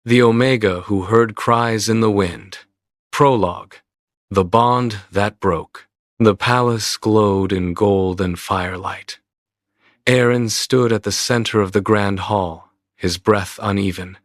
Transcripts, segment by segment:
The Omega who heard cries in the wind. Prologue. The bond that broke. The palace glowed in gold and firelight. Aaron stood at the center of the grand hall, his breath uneven,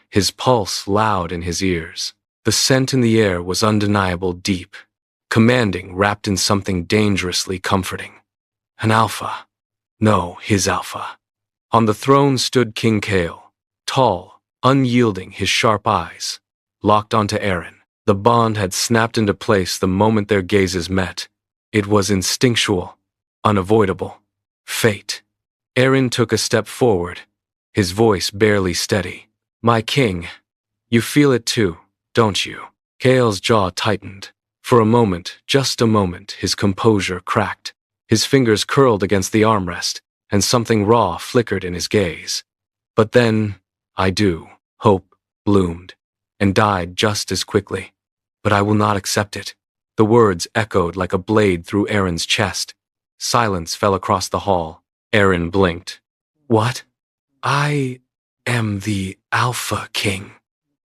his pulse loud in his ears. The scent in the air was undeniable, deep, commanding, wrapped in something dangerously comforting. An alpha. No, his alpha. On the throne stood King Kale, tall, unyielding, his sharp eyes locked onto Aaron. The bond had snapped into place the moment their gazes met. It was instinctual, unavoidable. Fate. Aaron took a step forward, his voice barely steady. "My king, you feel it too, don't you?" Kale's jaw tightened. For a moment, just a moment, his composure cracked. His fingers curled against the armrest, and something raw flickered in his gaze. But then, "I do." Hope bloomed, and died just as quickly. "But I will not accept it." The words echoed like a blade through Aaron's chest. Silence fell across the hall. Aaron blinked. "What?" "I am the Alpha King,"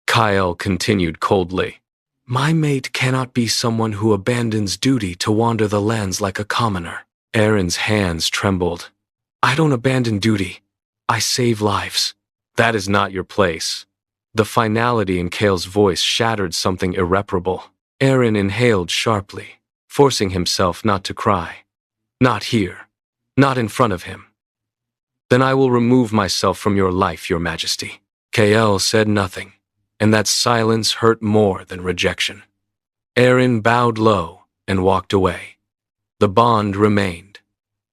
Kyle continued coldly. "My mate cannot be someone who abandons duty to wander the lands like a commoner." Aaron's hands trembled. "I don't abandon duty. I save lives." "That is not your place." The finality in Kale's voice shattered something irreparable. Aaron inhaled sharply, forcing himself not to cry. "Not here. Not in front of him." "Then I will remove myself from your life, your majesty." Kale said nothing, and that silence hurt more than rejection. Aaron bowed low and walked away. The bond remained,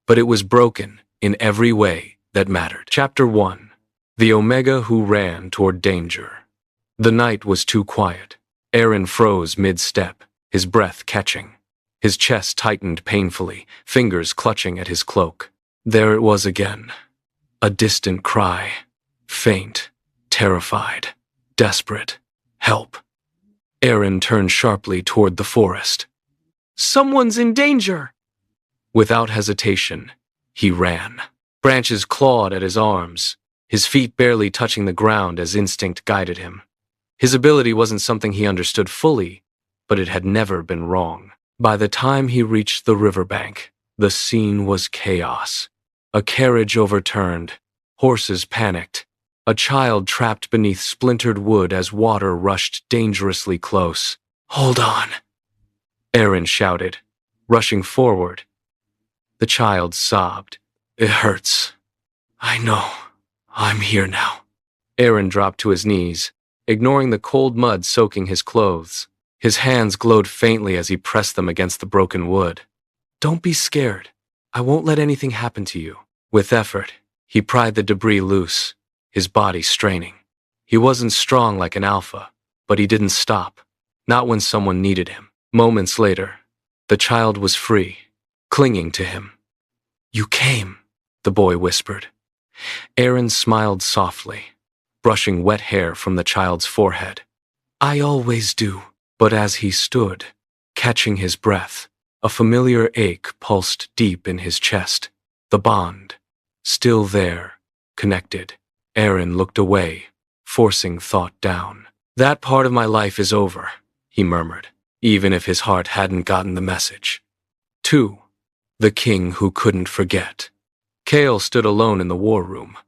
but it was broken in every way that mattered. Chapter 1. The Omega who ran toward danger. The night was too quiet. Aaron froze mid-step, his breath catching. His chest tightened painfully, fingers clutching at his cloak. There it was again. A distant cry. Faint, terrified, desperate. Help. Aaron turned sharply toward the forest. "Someone's in danger!" Without hesitation, he ran. Branches clawed at his arms, his feet barely touching the ground as instinct guided him. His ability wasn't something he understood fully, but it had never been wrong. By the time he reached the riverbank, the scene was chaos. A carriage overturned, horses panicked, a child trapped beneath splintered wood as water rushed dangerously close. "Hold on," Aaron shouted, rushing forward. The child sobbed. "It hurts. I know. I'm here now." Aaron dropped to his knees, ignoring the cold mud soaking his clothes. His hands glowed faintly as he pressed them against the broken wood. "Don't be scared. I won't let anything happen to you." With effort, he pried the debris loose, his body straining. He wasn't strong like an alpha, but he didn't stop, not when someone needed him. Moments later, the child was free, clinging to him. "You came," the boy whispered. Aaron smiled softly, brushing wet hair from the child's forehead. "I always do." But as he stood, catching his breath, a familiar ache pulsed deep in his chest. The bond, still there, connected. Aaron looked away, forcing thought down. "That part of my life is over," he murmured, even if his heart hadn't gotten the message. 2. The king who couldn't forget. Kale stood alone in the war room.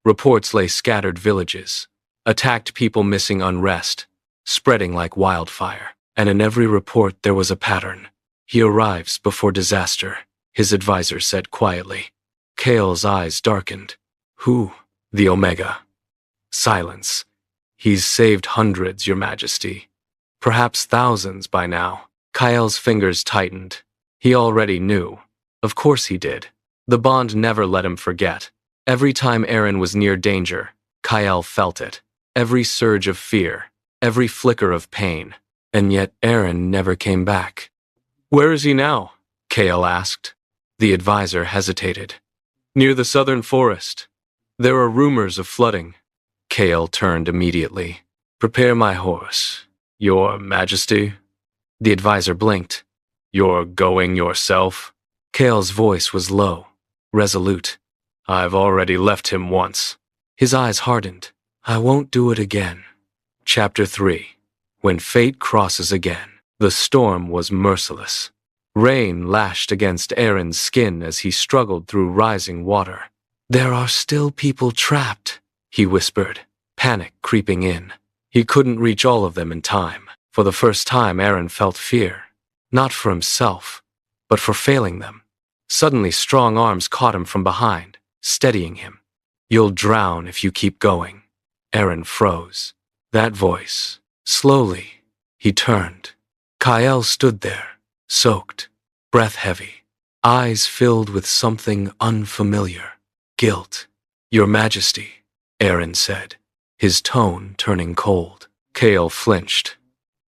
Reports lay scattered villages, attacked people missing unrest, spreading like wildfire. And in every report there was a pattern. "He arrives before disaster," his advisor said quietly. Kale's eyes darkened. "Who?" "The Omega." Silence. "He's saved hundreds, your majesty. Perhaps thousands by now." Kyle's fingers tightened. He already knew. Of course he did. The bond never let him forget. Every time Aaron was near danger, Kyle felt it. Every surge of fear, every flicker of pain. And yet Aaron never came back. "Where is he now?" Kale asked. The advisor hesitated. "Near the southern forest. There are rumors of flooding." Kale turned immediately. "Prepare my horse, your majesty." The advisor blinked. "You're going yourself?" Kale's voice was low, resolute. "I've already left him once." His eyes hardened. "I won't do it again." Chapter 3. When Fate Crosses Again. The storm was merciless. Rain lashed against Aaron's skin as he struggled through rising water. "There are still people trapped," he whispered, panic creeping in. He couldn't reach all of them in time. For the first time, Aaron felt fear. Not for himself, but for failing them. Suddenly, strong arms caught him from behind, steadying him. "You'll drown if you keep going." Aaron froze. That voice. Slowly, he turned. Kyle stood there, soaked, breath heavy, eyes filled with something unfamiliar. "Guilt." "Your Majesty," Aaron said, his tone turning cold. Kale flinched.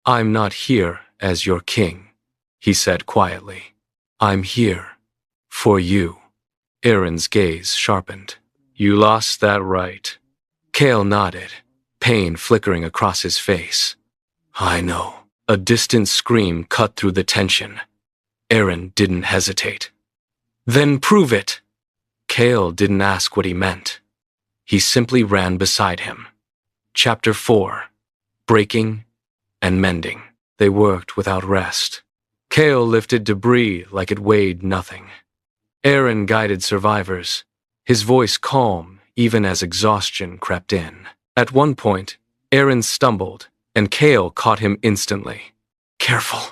"I'm not here as your king," he said quietly. "I'm here for you." Aaron's gaze sharpened. "You lost that right." Kale nodded, pain flickering across his face. "I know." A distant scream cut through the tension. Aaron didn't hesitate. "Then prove it." Kale didn't ask what he meant. He simply ran beside him. Chapter 4. Breaking and Mending. They worked without rest. Kale lifted debris like it weighed nothing. Aaron guided survivors, his voice calm even as exhaustion crept in. At one point, Aaron stumbled, and Kale caught him instantly. "Careful."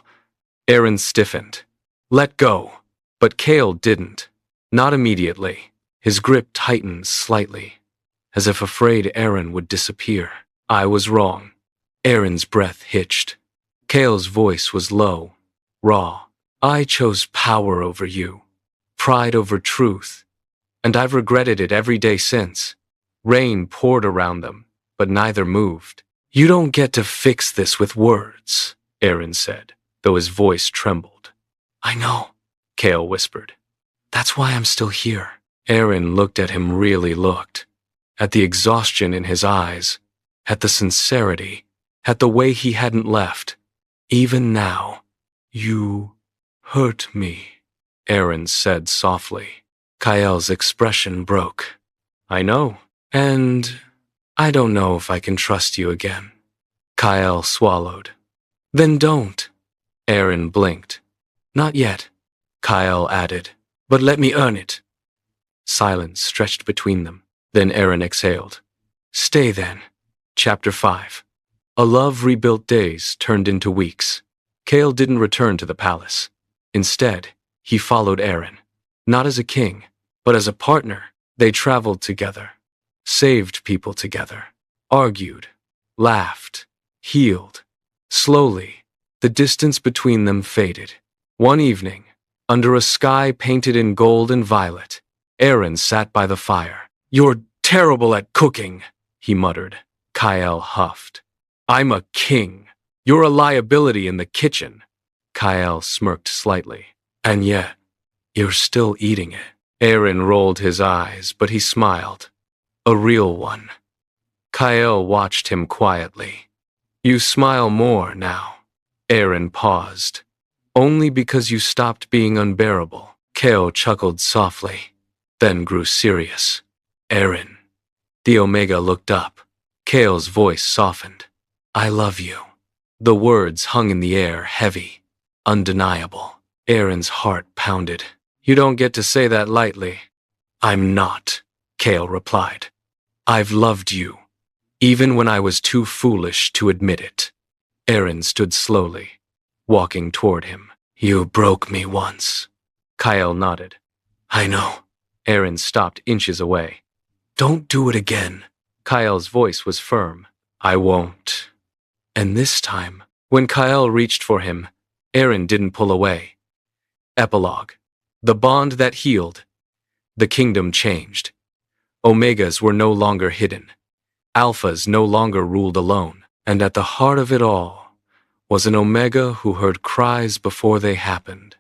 Aaron stiffened. "Let go." But Kale didn't. Not immediately. His grip tightened slightly, as if afraid Aaron would disappear. "I was wrong." Aaron's breath hitched. Kale's voice was low, raw. "I chose power over you, pride over truth, and I've regretted it every day since." Rain poured around them, but neither moved. "You don't get to fix this with words," Aaron said, though his voice trembled. "I know," Kale whispered. "That's why I'm still here." Aaron looked at him, really looked. At the exhaustion in his eyes, at the sincerity, at the way he hadn't left. "Even now, you hurt me," Aaron said softly. Kyle's expression broke. "I know, and I don't know if I can trust you again." Kyle swallowed. "Then don't." Aaron blinked. "Not yet," Kyle added, "but let me earn it." Silence stretched between them. Then Aaron exhaled. "Stay then." Chapter 5. A love rebuilt days turned into weeks. Kale didn't return to the palace. Instead, he followed Aaron. Not as a king, but as a partner. They traveled together, saved people together, argued, laughed, healed. Slowly, the distance between them faded. One evening, under a sky painted in gold and violet, Aaron sat by the fire. "You're terrible at cooking," he muttered. Kyle huffed. "I'm a king. You're a liability in the kitchen." Kyle smirked slightly. "And yet, you're still eating it." Aaron rolled his eyes, but he smiled. A real one. Kyle watched him quietly. "You smile more now." Aaron paused. "Only because you stopped being unbearable." Kale chuckled softly, then grew serious. "Aaron." The Omega looked up. Kale's voice softened. "I love you." The words hung in the air, heavy, undeniable. Aaron's heart pounded. "You don't get to say that lightly." "I'm not," Kale replied. "I've loved you, even when I was too foolish to admit it." Aaron stood slowly, walking toward him. "You broke me once." Kyle nodded. "I know." Aaron stopped inches away. "Don't do it again." Kyle's voice was firm. "I won't." And this time, when Kyle reached for him, Aaron didn't pull away. Epilogue. The bond that healed. The kingdom changed. Omegas were no longer hidden. Alphas no longer ruled alone. And at the heart of it all was an Omega who heard cries before they happened,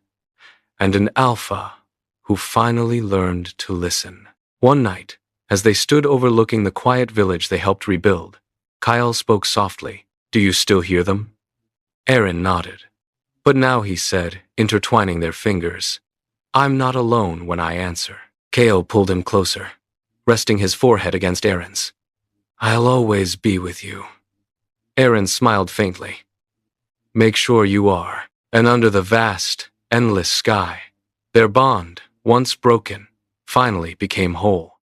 and an Alpha who finally learned to listen. One night, as they stood overlooking the quiet village they helped rebuild, Kyle spoke softly. "Do you still hear them?" Aaron nodded. But now he said, intertwining their fingers, "I'm not alone when I answer." Kale pulled him closer, resting his forehead against Aaron's. "I'll always be with you." Aaron smiled faintly. Make sure you are. And under the vast, endless sky, their bond, once broken, finally became whole.